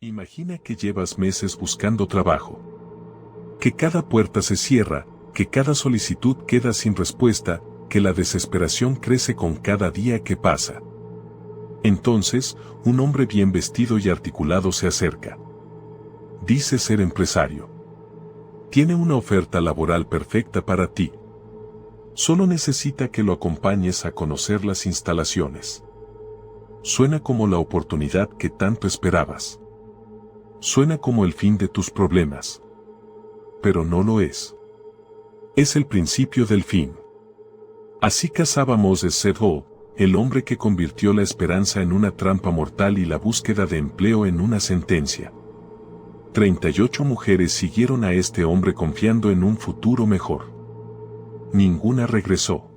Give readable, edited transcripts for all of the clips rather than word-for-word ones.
Imagina que llevas meses buscando trabajo. Que cada puerta se cierra, que cada solicitud queda sin respuesta, que la desesperación crece con cada día que pasa. Entonces, un hombre bien vestido y articulado se acerca. Dice ser empresario. Tiene una oferta laboral perfecta para ti. Solo necesita que lo acompañes a conocer las instalaciones. Suena como la oportunidad que tanto esperabas. Suena como el fin de tus problemas. Pero no lo es. Es el principio del fin. Así cazaba Moses Sedho, el hombre que convirtió la esperanza en una trampa mortal y la búsqueda de empleo en una sentencia. 38 mujeres siguieron a este hombre confiando en un futuro mejor. Ninguna regresó.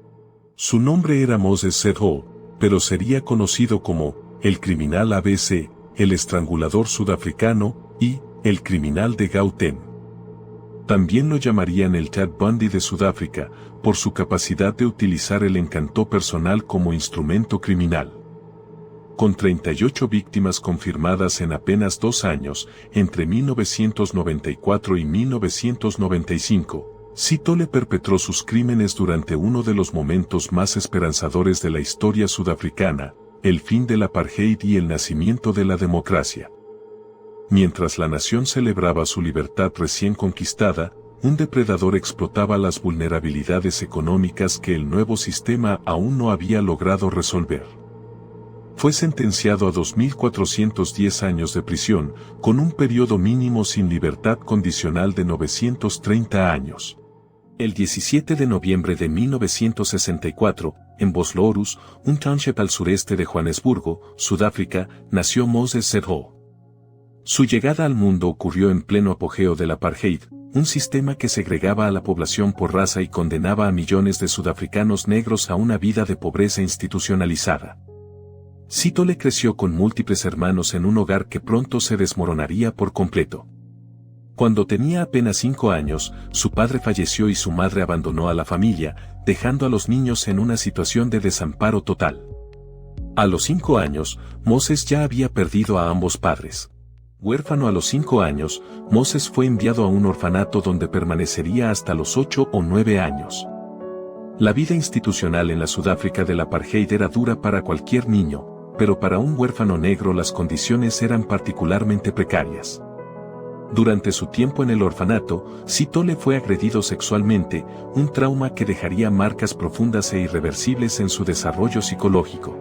Su nombre era Moses Sedho, pero sería conocido como el criminal ABC, el estrangulador sudafricano y el criminal de Gauteng. También lo llamarían el Ted Bundy de Sudáfrica, por su capacidad de utilizar el encanto personal como instrumento criminal. Con 38 víctimas confirmadas en apenas 2 años, entre 1994 y 1995, Sithole perpetró sus crímenes durante uno de los momentos más esperanzadores de la historia sudafricana, el fin del apartheid y el nacimiento de la democracia. Mientras la nación celebraba su libertad recién conquistada, un depredador explotaba las vulnerabilidades económicas que el nuevo sistema aún no había logrado resolver. Fue sentenciado a 2.410 años de prisión, con un periodo mínimo sin libertad condicional de 930 años. El 17 de noviembre de 1964, en Vosloorus, un township al sureste de Johannesburgo, Sudáfrica, nació Moses Sedho. Su llegada al mundo ocurrió en pleno apogeo del apartheid, un sistema que segregaba a la población por raza y condenaba a millones de sudafricanos negros a una vida de pobreza institucionalizada. Sithole creció con múltiples hermanos en un hogar que pronto se desmoronaría por completo. Cuando tenía apenas 5 años, su padre falleció y su madre abandonó a la familia, dejando a los niños en una situación de desamparo total. A los 5 años, Moses ya había perdido a ambos padres. Huérfano a los 5 años, Moses fue enviado a un orfanato donde permanecería hasta los 8 o 9 años. La vida institucional en la Sudáfrica del apartheid era dura para cualquier niño, pero para un huérfano negro las condiciones eran particularmente precarias. Durante su tiempo en el orfanato, Sithole fue agredido sexualmente, un trauma que dejaría marcas profundas e irreversibles en su desarrollo psicológico.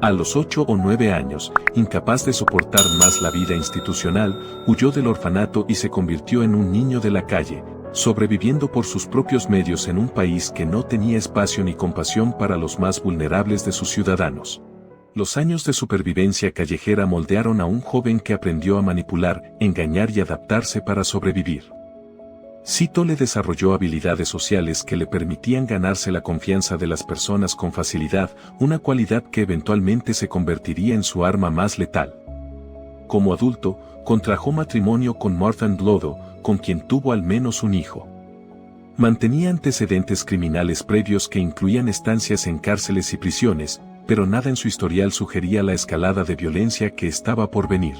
A los 8 o 9 años, incapaz de soportar más la vida institucional, huyó del orfanato y se convirtió en un niño de la calle, sobreviviendo por sus propios medios en un país que no tenía espacio ni compasión para los más vulnerables de sus ciudadanos. Los años de supervivencia callejera moldearon a un joven que aprendió a manipular, engañar y adaptarse para sobrevivir. Sithole desarrolló habilidades sociales que le permitían ganarse la confianza de las personas con facilidad, una cualidad que eventualmente se convertiría en su arma más letal. Como adulto, contrajo matrimonio con Martha Ndlodo, con quien tuvo al menos un hijo. Mantenía antecedentes criminales previos que incluían estancias en cárceles y prisiones, pero nada en su historial sugería la escalada de violencia que estaba por venir.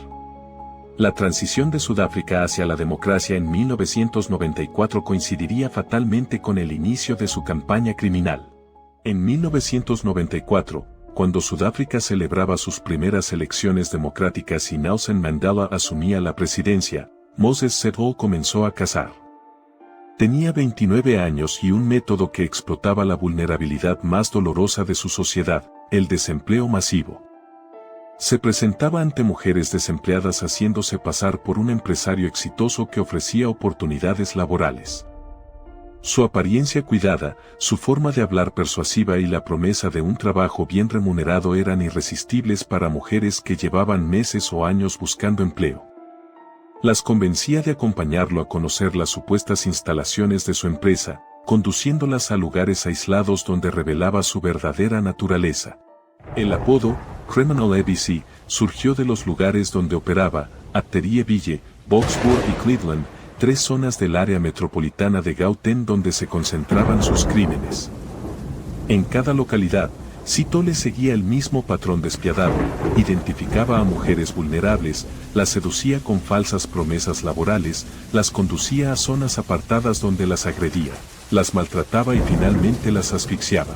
La transición de Sudáfrica hacia la democracia en 1994 coincidiría fatalmente con el inicio de su campaña criminal. En 1994, cuando Sudáfrica celebraba sus primeras elecciones democráticas y Nelson Mandela asumía la presidencia, Moses Sedho comenzó a cazar. Tenía 29 años y un método que explotaba la vulnerabilidad más dolorosa de su sociedad, el desempleo masivo. Se presentaba ante mujeres desempleadas haciéndose pasar por un empresario exitoso que ofrecía oportunidades laborales. Su apariencia cuidada, su forma de hablar persuasiva y la promesa de un trabajo bien remunerado eran irresistibles para mujeres que llevaban meses o años buscando empleo. Las convencía de acompañarlo a conocer las supuestas instalaciones de su empresa, conduciéndolas a lugares aislados donde revelaba su verdadera naturaleza. El apodo, Criminal ABC, surgió de los lugares donde operaba, Atterieville, Boksburg y Cleveland, 3 zonas del área metropolitana de Gauteng donde se concentraban sus crímenes. En cada localidad, Sithole seguía el mismo patrón despiadado, identificaba a mujeres vulnerables, las seducía con falsas promesas laborales, las conducía a zonas apartadas donde las agredía, las maltrataba y finalmente las asfixiaba.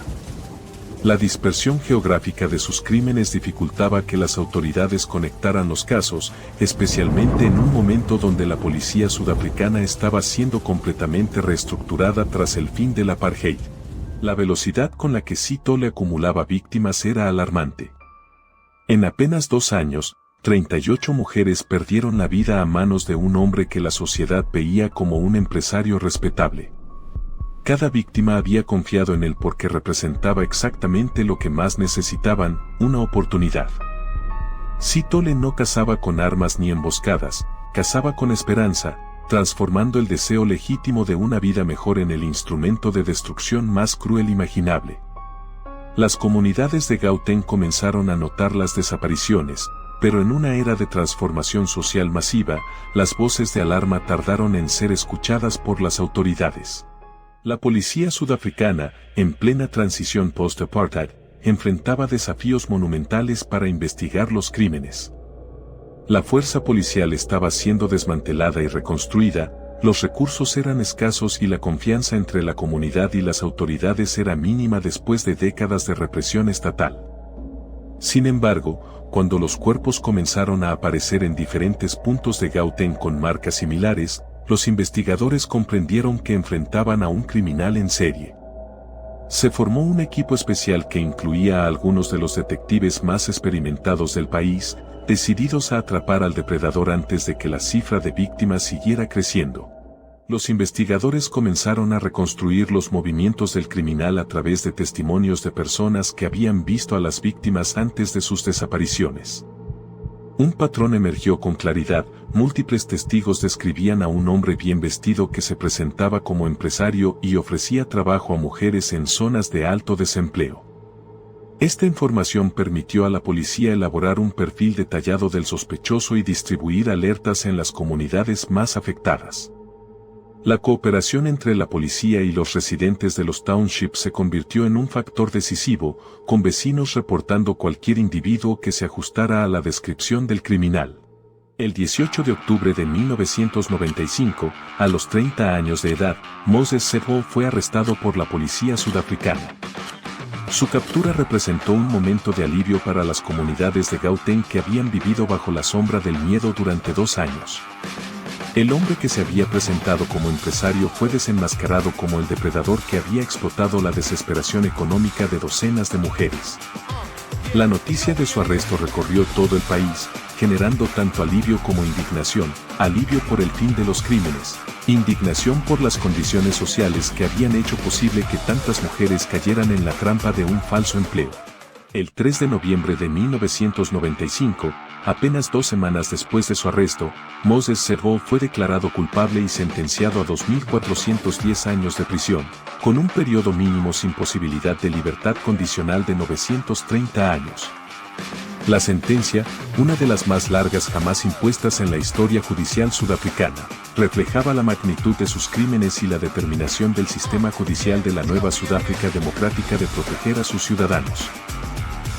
La dispersión geográfica de sus crímenes dificultaba que las autoridades conectaran los casos, especialmente en un momento donde la policía sudafricana estaba siendo completamente reestructurada tras el fin del apartheid. La velocidad con la que Sithole acumulaba víctimas era alarmante. En apenas 2 años, 38 mujeres perdieron la vida a manos de un hombre que la sociedad veía como un empresario respetable. Cada víctima había confiado en él porque representaba exactamente lo que más necesitaban, una oportunidad. Sithole no cazaba con armas ni emboscadas, cazaba con esperanza, transformando el deseo legítimo de una vida mejor en el instrumento de destrucción más cruel imaginable. Las comunidades de Gauteng comenzaron a notar las desapariciones, pero en una era de transformación social masiva, las voces de alarma tardaron en ser escuchadas por las autoridades. La policía sudafricana, en plena transición post-apartheid, enfrentaba desafíos monumentales para investigar los crímenes. La fuerza policial estaba siendo desmantelada y reconstruida, los recursos eran escasos y la confianza entre la comunidad y las autoridades era mínima después de décadas de represión estatal. Sin embargo, cuando los cuerpos comenzaron a aparecer en diferentes puntos de Gauteng con marcas similares, los investigadores comprendieron que enfrentaban a un criminal en serie. Se formó un equipo especial que incluía a algunos de los detectives más experimentados del país, decididos a atrapar al depredador antes de que la cifra de víctimas siguiera creciendo. Los investigadores comenzaron a reconstruir los movimientos del criminal a través de testimonios de personas que habían visto a las víctimas antes de sus desapariciones. Un patrón emergió con claridad, múltiples testigos describían a un hombre bien vestido que se presentaba como empresario y ofrecía trabajo a mujeres en zonas de alto desempleo. Esta información permitió a la policía elaborar un perfil detallado del sospechoso y distribuir alertas en las comunidades más afectadas. La cooperación entre la policía y los residentes de los townships se convirtió en un factor decisivo, con vecinos reportando cualquier individuo que se ajustara a la descripción del criminal. El 18 de octubre de 1995, a los 30 años de edad, Moses Sethole fue arrestado por la policía sudafricana. Su captura representó un momento de alivio para las comunidades de Gauteng que habían vivido bajo la sombra del miedo durante 2 años. El hombre que se había presentado como empresario fue desenmascarado como el depredador que había explotado la desesperación económica de docenas de mujeres. La noticia de su arresto recorrió todo el país, generando tanto alivio como indignación, alivio por el fin de los crímenes, indignación por las condiciones sociales que habían hecho posible que tantas mujeres cayeran en la trampa de un falso empleo. El 3 de noviembre de 1995, apenas 2 semanas después de su arresto, Moses Sethole fue declarado culpable y sentenciado a 2.410 años de prisión, con un periodo mínimo sin posibilidad de libertad condicional de 930 años. La sentencia, una de las más largas jamás impuestas en la historia judicial sudafricana, reflejaba la magnitud de sus crímenes y la determinación del sistema judicial de la nueva Sudáfrica democrática de proteger a sus ciudadanos.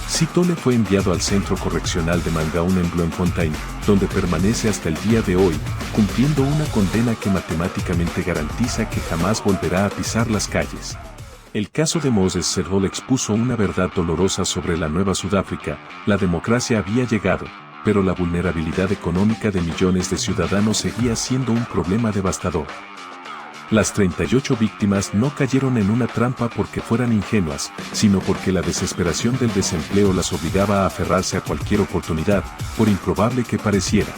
Sithole fue enviado al centro correccional de Mangaung en Bloemfontein, donde permanece hasta el día de hoy, cumpliendo una condena que matemáticamente garantiza que jamás volverá a pisar las calles. El caso de Moses Sethole expuso una verdad dolorosa sobre la nueva Sudáfrica: la democracia había llegado, pero la vulnerabilidad económica de millones de ciudadanos seguía siendo un problema devastador. Las 38 víctimas no cayeron en una trampa porque fueran ingenuas, sino porque la desesperación del desempleo las obligaba a aferrarse a cualquier oportunidad, por improbable que pareciera.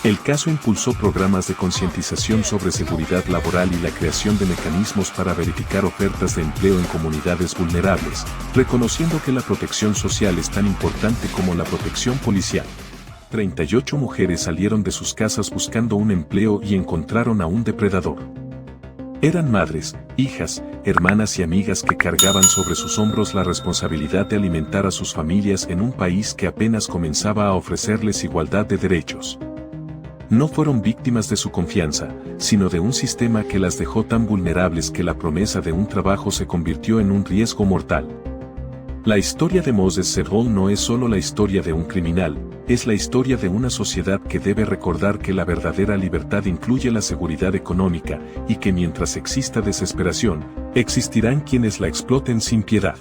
El caso impulsó programas de concientización sobre seguridad laboral y la creación de mecanismos para verificar ofertas de empleo en comunidades vulnerables, reconociendo que la protección social es tan importante como la protección policial. 38 mujeres salieron de sus casas buscando un empleo y encontraron a un depredador. Eran madres, hijas, hermanas y amigas que cargaban sobre sus hombros la responsabilidad de alimentar a sus familias en un país que apenas comenzaba a ofrecerles igualdad de derechos. No fueron víctimas de su confianza, sino de un sistema que las dejó tan vulnerables que la promesa de un trabajo se convirtió en un riesgo mortal. La historia de Moses Serrón no es solo la historia de un criminal, es la historia de una sociedad que debe recordar que la verdadera libertad incluye la seguridad económica y que mientras exista desesperación, existirán quienes la exploten sin piedad.